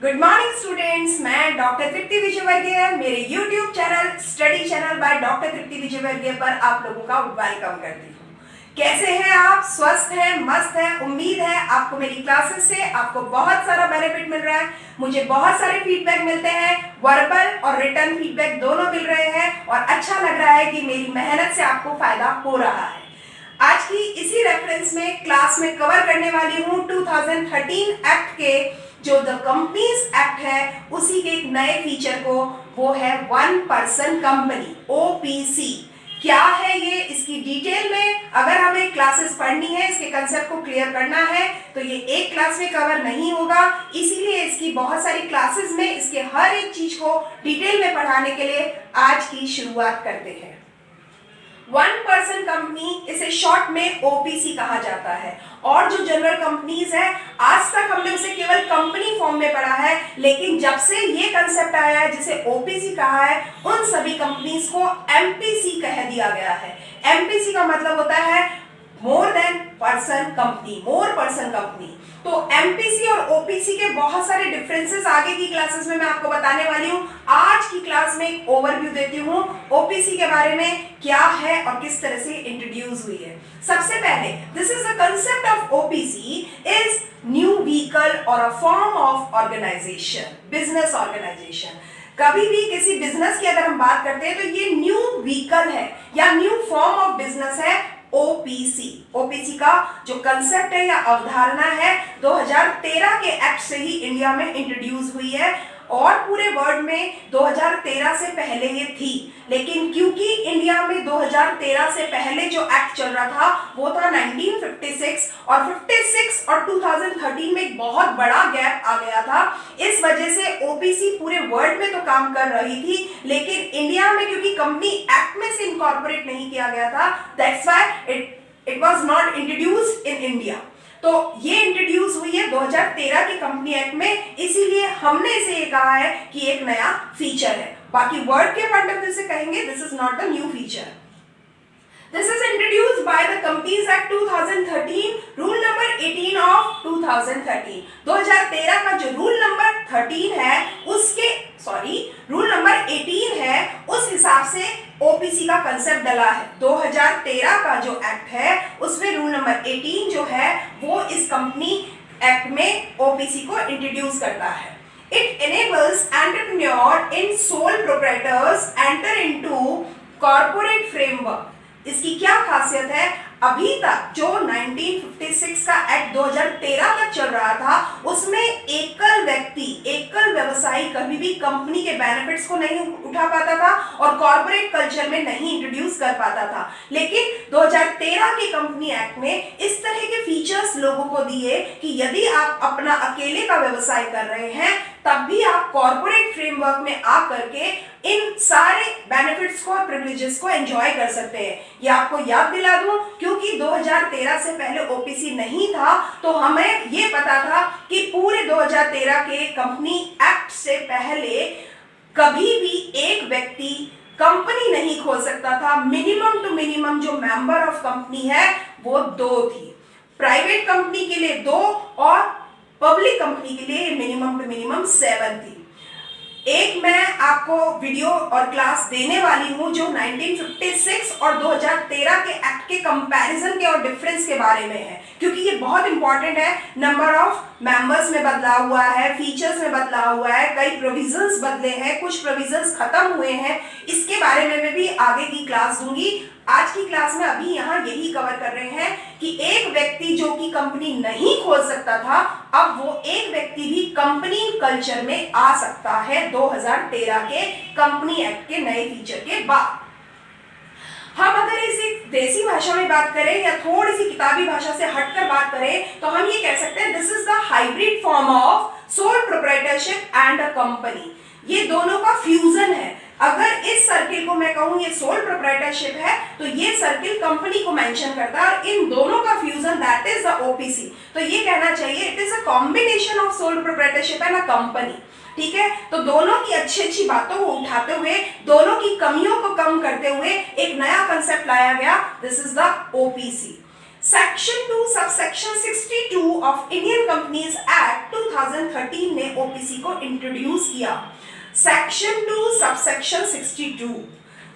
Good morning students, मैं doctor Tripti Vijayvargiya मेरे YouTube channel study channel by doctor Tripti Vijayvargiya पर आप लोगों का वेलकम करती हूँ। कैसे हैं आप? स्वस्थ हैं, मस्त हैं? उम्मीद है आपको मेरी क्लासेस से आपको बहुत सारा बेनिफिट मिल रहा है। मुझे बहुत सारे फीडबैक मिलते हैं, वर्बल और रिटर्न फीडबैक दोनों मिल रहे हैं और अच्छा लग रहा है कि मेरी मेहनत से आपको फायदा हो रहा है। आज की इसी रेफरेंस में क्लास में कवर करने वाली हूँ 2013 एक्ट के जो द कंपनीज एक्ट है उसी के एक नए फीचर को, वो है वन पर्सन कंपनी ओपीसी। क्या है ये, इसकी डिटेल में अगर हमें क्लासेस पढ़नी है, इसके कंसेप्ट को क्लियर करना है तो ये एक क्लास में कवर नहीं होगा। इसीलिए इसकी बहुत सारी क्लासेस में इसके हर एक चीज को डिटेल में पढ़ाने के लिए आज की शुरुआत करते हैं। वन पर्सन कंपनी, इसे शॉर्ट में ओपीसी कहा जाता है। और जो जनरल कंपनीज है आज तक हमने उसे केवल कंपनी फॉर्म में पढ़ा है, लेकिन जब से ये कंसेप्ट आया है जिसे ओपीसी कहा है, उन सभी कंपनीज को एमपीसी कह दिया गया है। एमपीसी का मतलब होता है more than person company, more person company. तो एमपीसी और ओपीसी के बहुत सारे डिफरेंसेस आगे की क्लासेस में मैं आपको बताने वाली हूँ। आज की क्लास में एक ओवरव्यू देती हूँ ओपीसी के बारे में, क्या है और किस तरह से इंट्रोड्यूस हुई है। सबसे पहले, this is the concept of OPC is new vehicle और a form of organisation, business organisation. कभी भी किसी बिजनेस की अगर हम बात करते हैं तो ये न्यू व्हीकल है या न्यू फॉर्म ऑफ बिजनेस है ओपीसी। ओपीसी का जो कंसेप्ट है या अवधारणा है 2013 के एक्ट से ही इंडिया में इंट्रोड्यूस हुई है और पूरे वर्ल्ड में 2013 से पहले ये थी, लेकिन क्योंकि इंडिया में 2013 से पहले जो एक्ट चल रहा था वो था 1956 और 56 और 2013 में एक बहुत बड़ा गैप आ गया था। इस वजह से ओपीसी पूरे वर्ल्ड में तो काम कर रही थी, लेकिन इंडिया में क्योंकि कंपनी एक्ट में से इनकॉर्पोरेट नहीं किया गया था, that's why it was not introduced in India. तो ये इंट्रोड्यूस हुई है 2013 के कंपनी एक्ट में, इसीलिए हमने इसे ये कहा है कि एक नया फीचर है। बाकी वर्ड के पॉइंट ऑफ व्यू से कहेंगे this is not the new feature. This is introduced by the Companies Act 2013, Rule number 18 of 2013। 2013 का जो रूल नंबर 13 है उसके रूल नंबर 18 है, उस हिसाब से ओपीसी का कंसेप्ट डला है। 2013 का जो एक्ट है उसमें रूल नंबर 18 जो है वो इस कंपनी एक्ट में ओपीसी को इंट्रोड्यूस करता है। It enables entrepreneur in sole proprietors enter into corporate framework। इसकी क्या खासियत है? अभी तक जो 1956 का एक्ट 2013 तक चल रहा था उसमें एकल व्यक्ति, एकल व्यवसायी कभी भी कंपनी के बेनिफिट्स को नहीं उठा पाता था और कॉर्पोरेट कल्चर में नहीं इंट्रोड्यूस कर पाता था। लेकिन 2013 के कंपनी एक्ट में इस तरह के फीचर्स लोगों को दिए कि यदि आप अपना अकेले का व्यवसाय कर रहे हैं तब भी आप कॉर्पोरेट फ्रेमवर्क में आकर के इन सारे बेनिफिट्स को और प्रिविलेजेस को एंजॉय कर सकते हैं। ये आपको याद दिला दूं, क्योंकि 2013 से पहले ओपीसी नहीं था तो हमें ये पता था कि पूरे 2013 के कंपनी एक्ट से पहले कभी भी एक व्यक्ति कंपनी नहीं खोल सकता था। मिनिमम टू मिनिमम जो मेंबर ऑफ कंपनी है वो 2 थी, प्राइवेट कंपनी के लिए 2 और पब्लिक कंपनी के लिए मिनिमम टू मिनिमम 7 थी। एक मैं आपको वीडियो और क्लास देने वाली हूं जो 1956 और 2013 के एक्ट के कंपैरिजन के और डिफरेंस के बारे में है, क्योंकि ये बहुत इंपॉर्टेंट है। नंबर ऑफ मेंबर्स में बदलाव हुआ है, फीचर्स में बदलाव हुआ है, कई प्रोविजंस बदले हैं, कुछ प्रोविजंस खत्म हुए हैं। इसके बारे में मैं भी आगे की क्लास दूंगी। आज की क्लास में अभी यहाँ यही कवर कर रहे हैं कि एक व्यक्ति जो कि कंपनी नहीं खोल सकता था, अब वो एक व्यक्ति भी कंपनी कल्चर में आ सकता है 2013 के कंपनी एक्ट के नए फीचर के बाद। हम अगर इसी देसी भाषा में बात करें या थोड़ी सी किताबी भाषा से हटकर बात करें तो हम ये कह सकते हैं this is the hybrid form of sole proprietorship and a company. ये दोनों का फ्यूजन है। अगर इस सर्किल को मैं कहूं ये सोल प्रोप्राइटरशिप है तो ये सर्किल कंपनी को मेंशन करता है और इन दोनों का fusion that is the OPC. तो ये कहना चाहिए it is a combination of sole proprietorship and a company. ठीक है, तो दोनों की अच्छी अच्छी बातों को उठाते हुए, दोनों की कमियों को कम करते हुए एक नया कंसेप्ट लाया गया, this is the OPC. Section 2 subsection 62 of Indian companies act 2013 ने ओपीसी को इंट्रोड्यूस किया। सेक्शन 2 सबसेक्शन 62,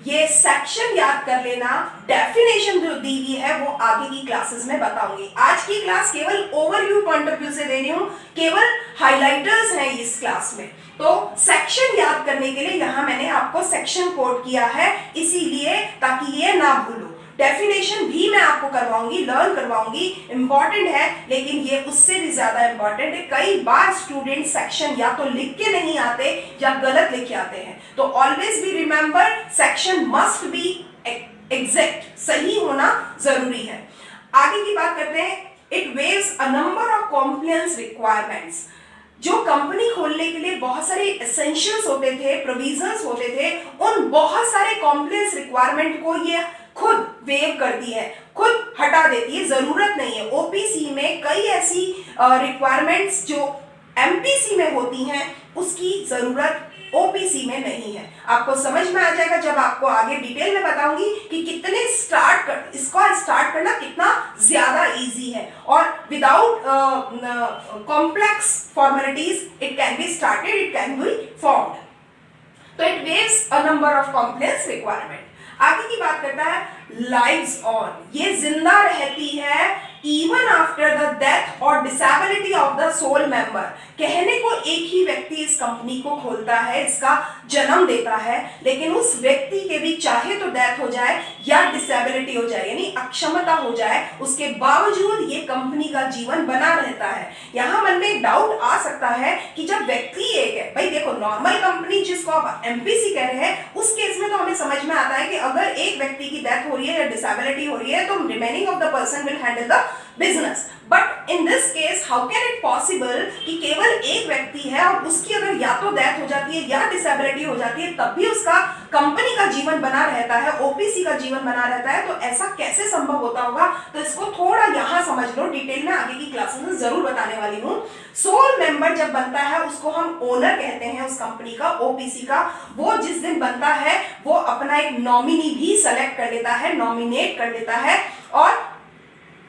ये सेक्शन याद कर लेना। डेफिनेशन जो दी हुई है वो आगे की क्लासेस में बताऊंगी। आज की क्लास केवल ओवरव्यू पॉइंट ऑफ व्यू से दे रही हूं, केवल हाइलाइटर्स हैं इस क्लास में। तो सेक्शन याद करने के लिए यहां मैंने आपको सेक्शन कोड किया है, इसीलिए ताकि ये ना भूलो। डेफिनेशन भी मैं आपको करवाऊंगी, लर्न करवाऊंगी, इंपॉर्टेंट है, लेकिन ये उससे भी ज्यादा इंपॉर्टेंट है। कई बार स्टूडेंट सेक्शन या तो लिख के नहीं आते या गलत लिख के आते हैं, तो always be remember section must be exact, सही होना जरूरी है। आगे की बात करते हैं। It waives a number of compliance requirements. जो कंपनी खोलने के लिए बहुत सारे एसेंशियल्स होते थे, प्रोविजंस होते थे, उन बहुत सारे कॉम्प्लायंस रिक्वायरमेंट को ये खुद वेव करती है, खुद हटा देती है, जरूरत नहीं है। ओपीसी में कई ऐसी रिक्वायरमेंट्स जो एमपीसी में होती हैं, उसकी जरूरत ओपीसी में नहीं है। आपको समझ में आ जाएगा जब आपको आगे डिटेल में बताऊंगी कि कितने इसको स्टार्ट करना कितना ज्यादा इजी है, और without complex formalities it can be started, it can be formed. तो it waives a number of complex requirement. आगे की बात करता है लाइव्स ऑन, ये जिंदा रहती है इवन आफ्टर द डेथ और disability of the sole member. कहने को एक ही व्यक्ति इस कंपनी को खोलता है, इसका जन्म देता है, लेकिन उस व्यक्ति के भी चाहे तो डेथ हो जाए या डिसेबिलिटी हो जाए, यानी अक्षमता हो जाए, उसके बावजूद ये कंपनी का जीवन बना रहता है। यहाँ मन में एक डाउट आ सकता है कि जब व्यक्ति एक है, भाई देखो नॉर्मल कंपनी जिसको आप एमपीसी कह रहे हैं, उस केस में तो हमें समझ में आता है कि अगर एक व्यक्ति की डेथ हो रही है या डिसेबिलिटी हो रही है तो remaining of the person will handle the business. But in this case how can it possible कि केवल एक व्यक्ति है और उसकी अगर या तो डेथ हो जाती है या डिसेबिलिटी हो जाती है तब भी उसका कंपनी का जीवन बना रहता है, ओपीसी का जीवन बना रहता है, तो ऐसा कैसे संभव होता होगा? तो इसको थोड़ा यहां समझ लो, डिटेल में आगे की क्लासेस में जरूर बताने वाली हूं। सोल मेंबर जब बनता है उसको हम ओनर कहते हैं उस कंपनी का, ओपीसी का। वो जिस दिन बनता है वो अपना एक नॉमिनी भी सेलेक्ट कर लेता है, नॉमिनेट कर लेता है, और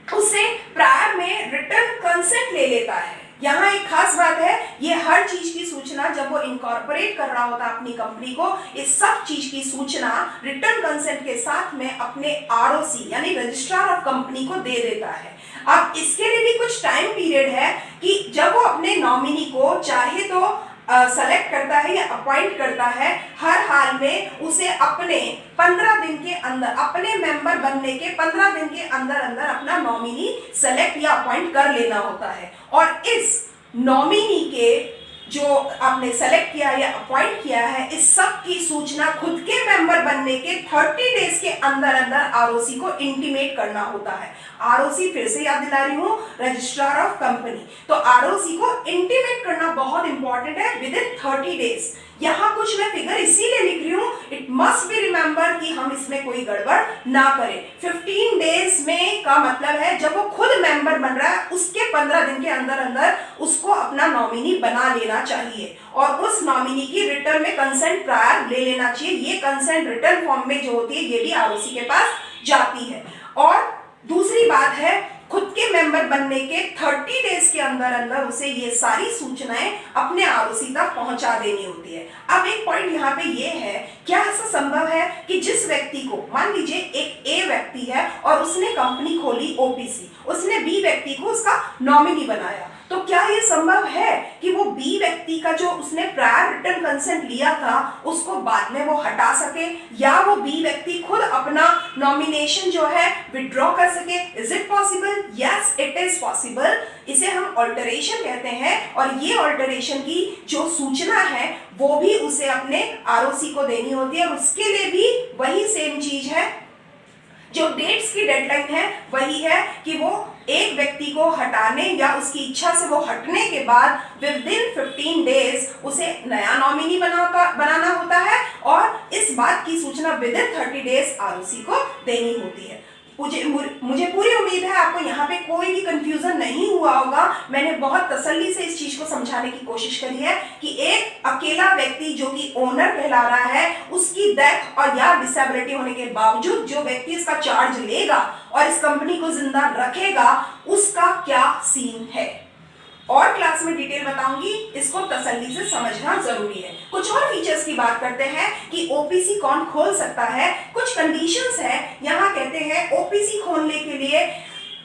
उसे प्रायर में रिटर्न कंसेंट ले लेता है। यहाँ एक खास बात है, ये हर चीज की सूचना जब वो इनकॉर्पोरेट कर रहा होता है अपनी कंपनी को, इस सब चीज की सूचना रिटर्न कंसेंट के साथ में अपने आरओसी यानी रजिस्ट्रार ऑफ कंपनी को दे देता है। अब इसके लिए भी कुछ टाइम पीरियड है कि जब वो अपने नॉमिनी को चाहे तो सेलेक्ट करता है या अपॉइंट करता है, हर हाल में उसे अपने 15 दिन के अंदर, अपने मेंबर बनने के 15 दिन के अंदर अंदर अपना नॉमिनी सेलेक्ट या अपॉइंट कर लेना होता है। और इस नॉमिनी के जो आपने सेलेक्ट किया या अपॉइंट किया है, इस सब की सूचना खुद के मेंबर बनने के 30 डेज के अंदर अंदर आरओसी को इंटीमेट करना होता है। आरओसी फिर से याद दिला रही हूं, रजिस्ट्रार ऑफ कंपनी। तो आरओसी को इंटीमेट करना बहुत इंपॉर्टेंट है विद इन 30 डेज। यहाँ कुछ मैं फिगर इसीलिए लिख रही हूँ, इट मस्ट बी रिमेंबर कि हम इसमें कोई गड़बड़ ना करें। 15 डेज में का मतलब है जब वो खुद मेंबर बन रहा है उसके 15 दिन के अंदर अंदर उसको अपना नॉमिनी बना लेना चाहिए, और उस नॉमिनी की रिटर्न में कंसेंट प्रायर ले लेना चाहिए। ये कंसेंट रिटर्न फॉर्म में जो होती है ये भी आरओसी के पास जाती है। और दूसरी बात है, खुद के मेंबर बनने के 30 डेज के अंदर अंदर उसे ये सारी सूचनाएं अपने आरओसी तक पहुंचा देनी होती है। अब एक पॉइंट यहाँ पे ये है, क्या ऐसा संभव है कि जिस व्यक्ति को, मान लीजिए एक ए व्यक्ति है और उसने कंपनी खोली ओपीसी, उसने बी व्यक्ति को उसका नॉमिनी बनाया, तो क्या ये संभव है कि वो बी व्यक्ति का जो उसने प्रायर रिटर्न कंसेंट लिया था उसको बाद में वो हटा सके, या वो बी व्यक्ति खुद अपना नॉमिनेशन जो है विड्रॉ कर सके? Is it possible? Yes, it is possible. इसे हम ऑल्टरेशन कहते हैं, और ये ऑल्टरेशन की जो सूचना है वो भी उसे अपने आरओसी को देनी होती है, और उसके लिए भी वही सेम चीज है, जो डेट्स की डेडलाइन है वही है कि वो एक व्यक्ति को हटाने या उसकी इच्छा से वो हटने के बाद विद इन 15 डेज उसे नया नॉमिनी बनाना होता है, और इस बात की सूचना विद इन 30 डेज आरओसी को देनी होती है। मुझे पूरी उम्मीद है आपको यहाँ पे कोई भी कंफ्यूजन नहीं हुआ होगा। मैंने बहुत तसल्ली से इस चीज को समझाने की कोशिश करी है कि एक अकेला व्यक्ति जो कि ओनर कहला रहा है, उसकी डेथ और या डिसेबिलिटी होने के बावजूद जो व्यक्ति इसका चार्ज लेगा और इस कंपनी को जिंदा रखेगा, उसका क्या सीन है। और क्लास में डिटेल बताऊंगी, इसको तसल्ली से समझना जरूरी है। कुछ और फीचर्स की बात करते हैं कि ओपीसी कौन खोल सकता है। कुछ कंडीशंस है, यहाँ कहते हैं ओपीसी खोलने के लिए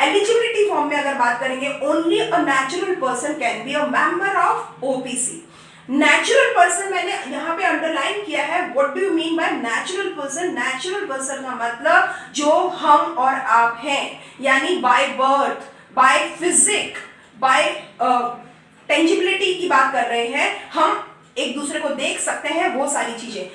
एलिजिबिलिटी फॉर्म में अगर बात करेंगे, only a natural person can be a member of OPC. Natural person मैंने यहाँ पे अंडरलाइन किया है। What do you mean by natural person? Natural person का मतलब जो हम और आप हैं, यानी by birth, by physique, by tangibility की बात कर रहे हैं, हम एक दूसरे को देख सकते हैं, वो सारी चीजें।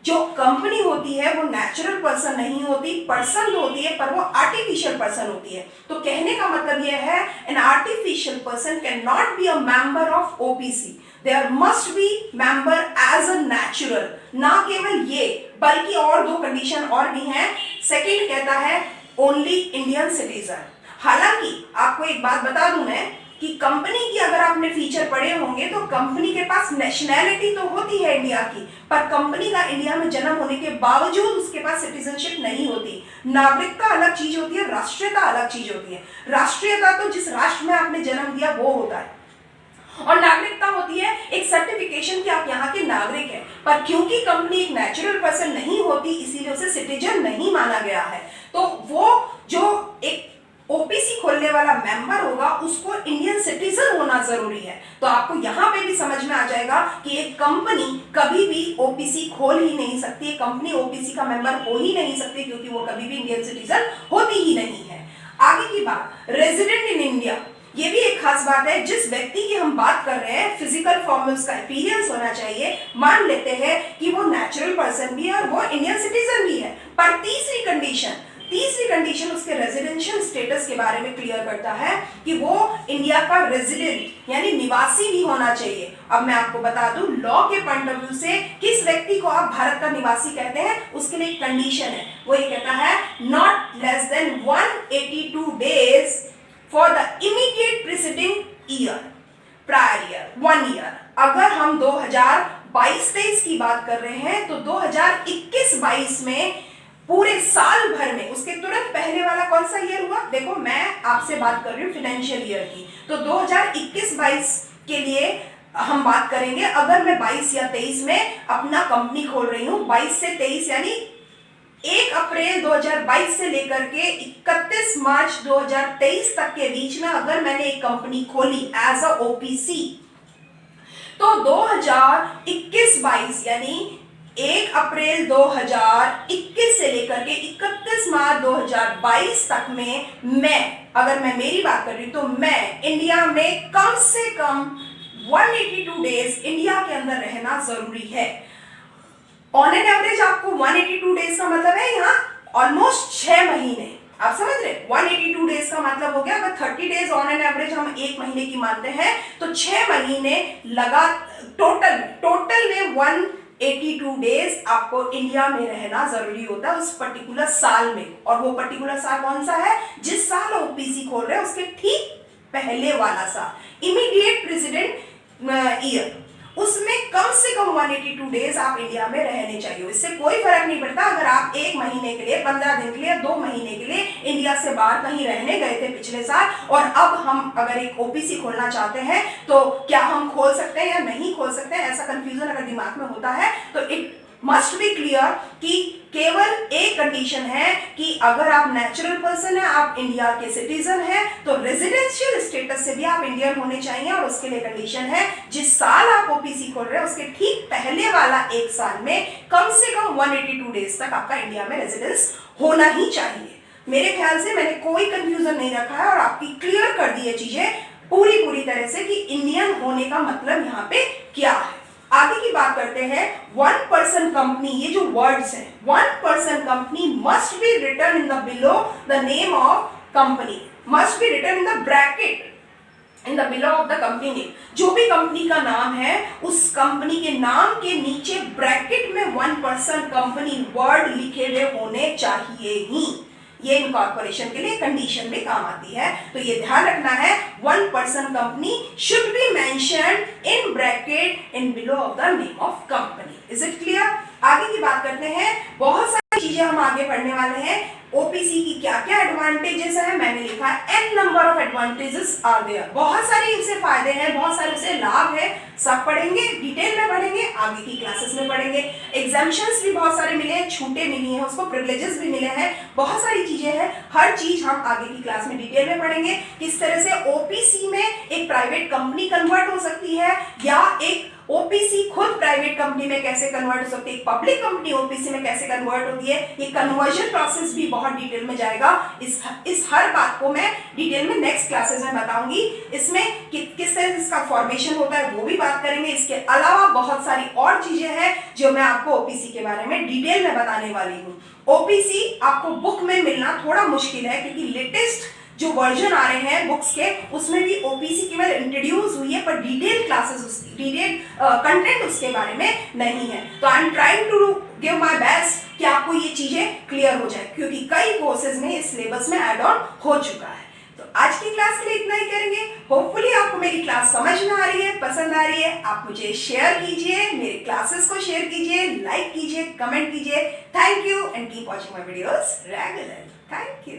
जो कंपनी होती है वो नेचुरल पर्सन नहीं होती, पर्सन तो होती है पर वो आर्टिफिशियल पर्सन होती है। तो कहने का मतलब यह है, an artificial person can not be a member of OPC, there must be member as a natural. ना केवल ये बल्कि और दो कंडीशन और भी हैं। सेकंड कहता है ओनली इंडियन सिटीजन। हालांकि आपको एक बात बता दूं मैं कि कंपनी की अगर आपने फीचर पढ़े होंगे तो कंपनी के पास नेशनैलिटी तो होती है इंडिया की, पर कंपनी का इंडिया में जन्म होने के बावजूद उसके पास सिटीजनशिप नहीं होती। नागरिकता अलग चीज होती है, राष्ट्रीयता अलग चीज होती है। राष्ट्रीयता तो जिस राष्ट्र में आपने जन्म लिया वो होता है, और नागरिकता होती है एक सर्टिफिकेशन कि आप यहाँ के नागरिक हैं। पर क्योंकि कंपनी एक नेचुरल पर्सन नहीं होती, इसीलिए उसे सिटीजन नहीं माना गया है। तो वो जो एक ओपीसी खोलने वाला मेंबर होगा, उसको इंडियन सिटीजन होना जरूरी है। तो आपको यहाँ पे भी समझ में आ जाएगा कि एक कंपनी कभी भी ओपीसी खोल ही नहीं सकती, कंपनी ओपीसी का मेंबर हो ही नहीं सकती, क्योंकि वो कभी भी इंडियन सिटीजन होती ही नहीं है। आगे की बात, रेजिडेंट इन इंडिया, ये भी एक खास बात है। जिस व्यक्ति की हम बात कर रहे हैं, फिजिकल फॉर्म में उसका अपीयरेंस होना चाहिए। मान लेते हैं कि वो नेचुरल पर्सन भी है और वो इंडियन सिटीजन भी है, पर तीसरी कंडीशन उसके रेजिडेंशियल स्टेटस के बारे में क्लियर करता है कि वो इंडिया का रेजिडेंट यानी निवासी भी होना चाहिए। अब मैं आपको बता दूं, लॉ के पॉइंट ऑफ व्यू से किस व्यक्ति को आप भारत का निवासी कहते हैं, उसके लिए एक कंडीशन है। वो ये कहता है not less than 182 days for the immediate preceding year, prior year, 1 year. अगर हम 2022-23 की बात कर रहे हैं तो 2021-22 में पूरे साल भर में उसके तुरंत पहले वाला कौन सा ईयर हुआ? देखो, मैं आपसे बात कर रही हूँ फाइनेंशियल ईयर की, तो 2021-22 के लिए हम बात करेंगे। अगर मैं 22 या 23 में अपना कंपनी खोल रही हूँ, 22 से 23 यानी 1 अप्रैल 2022 से लेकर के 31 मार्च 2023 तक के बीच में अगर मैंने एक कंपनी खोली एज अ ओपीसी, तो 2021-22 यानी 1 अप्रैल 2021 से लेकर के 31 मार्च 2022 तक में अगर मैं मेरी बात कर रही हूं, तो मैं इंडिया में कम से कम 182 डेज इंडिया के अंदर रहना जरूरी है। ऑन एन एवरेज आपको 182 डेज का मतलब है यहाँ ऑलमोस्ट 6 महीने। आप समझ रहे? 182 डेज का मतलब हो गया, अगर 30 डेज ऑन एन एवरेज हम 1 महीने की मानते हैं तो 6 महीने लगा टोटल में 182 डेज आपको इंडिया में रहना जरूरी होता है उस पर्टिकुलर साल में। और वो पर्टिकुलर साल कौन सा है? जिस साल ओपीसी खोल रहे हैं उसके ठीक पहले वाला साल, इमीडिएट प्रेसिडेंट ईयर, उसमें कम से कम 182 डेज आप इंडिया में रहने चाहिए। इससे कोई फर्क नहीं पड़ता अगर आप 1 महीने के लिए, 15 दिन के लिए, 2 महीने के लिए इंडिया से बाहर कहीं रहने गए थे पिछले साल, और अब हम अगर एक ओपीसी खोलना चाहते हैं तो क्या हम खोल सकते हैं या नहीं खोल सकते हैं, ऐसा कंफ्यूजन अगर दिमाग में होता है तो इट मस्ट बी क्लियर कि केवल एक कंडीशन है कि अगर आप नेचुरल पर्सन है, आप इंडिया के सिटीजन हैं, तो रेजिडेंशियल स्टेटस से भी आप इंडियन होने चाहिए। और उसके लिए कंडीशन है जिस साल आप ओपीसी खोल रहे हैं उसके ठीक पहले वाला 1 साल में कम से कम 182 डेज तक आपका इंडिया में रेजिडेंस होना ही चाहिए। मेरे ख्याल से मैंने कोई कंफ्यूजन नहीं रखा है और आपकी क्लियर कर दी है चीजें पूरी तरह से कि इंडियन होने का मतलब यहाँ पे क्या है। आगे की बात करते हैं, 1 पर्सन कंपनी, ये जो वर्ड्स हैं, 1 person company must be written in the below the name of company, must be written in the bracket in the below of the company name. जो भी कंपनी का नाम है उस कंपनी के नाम के नीचे ब्रैकेट में 1 पर्सन कंपनी वर्ड लिखे हुए होने चाहिए ही। ये इनकॉर्पोरेशन के लिए कंडीशन में काम आती है। तो ये ध्यान रखना है, 1 person company should be mentioned in bracket in below of the name of company. Is it clear? आगे की बात करते हैं। बहुत सारी चीजें हम आगे पढ़ने वाले हैं। ओपीसी की क्या क्या एडवांटेजेस है, मैंने लिखा है an number of advantages are there. बहुत सारे इससे फायदे हैं, बहुत सारे उससे लाभ है। सब पढ़ेंगे, डिटेल में पढ़ेंगे, आगे की क्लासेस में पढ़ेंगे। एग्जाम्पशंस भी बहुत सारे मिले हैं, छूटें मिली हैं, उसको प्रिविलेजेस भी मिले हैं, बहुत सारी चीजें हैं। हर चीज हम आगे की क्लास में डिटेल में पढ़ेंगे। किस तरह से ओपीसी में एक प्राइवेट कंपनी कन्वर्ट हो सकती है, या एक ओपीसी खुद प्राइवेट कंपनी में कैसे कन्वर्ट हो सकती है, पब्लिक कंपनी ओपीसी में कैसे कन्वर्ट होती है। ये कन्वर्जन प्रोसेस भी बहुत डिटेल में जाएगा। इस हर बात को मैं डिटेल में नेक्स्ट क्लासेस में बताऊंगी। इसमें किस तरह से इसका फॉर्मेशन होता है वो भी बात करेंगे। इसके अलावा बहुत सारी और चीजें हैं जो मैं आपको ओपीसी के बारे में डिटेल में बताने वाली हूँ। ओपीसी आपको बुक में मिलना थोड़ा मुश्किल है, क्योंकि लेटेस्ट जो वर्जन आ रहे हैं बुक्स के, उसमें भी ओपीसी केवल इंट्रोड्यूस हुई है, पर डिटेल क्लासेस उसकी डिटेल कंटेंट उसके बारे में नहीं है। तो I am trying to give my best कि आपको ये चीजें क्लियर हो जाए, क्योंकि कई कोर्सेज में इस सिलेबस में ऐड ऑन हो चुका है। तो आज की क्लास के लिए इतना ही करेंगे। होपफुली आपको मेरी क्लास समझ में आ रही है, पसंद आ रही है। आप मुझे शेयर कीजिए, मेरे क्लासेस को शेयर कीजिए, लाइक कीजिए, कमेंट कीजिए। Thank you and keep watching my videos regularly. Thank you.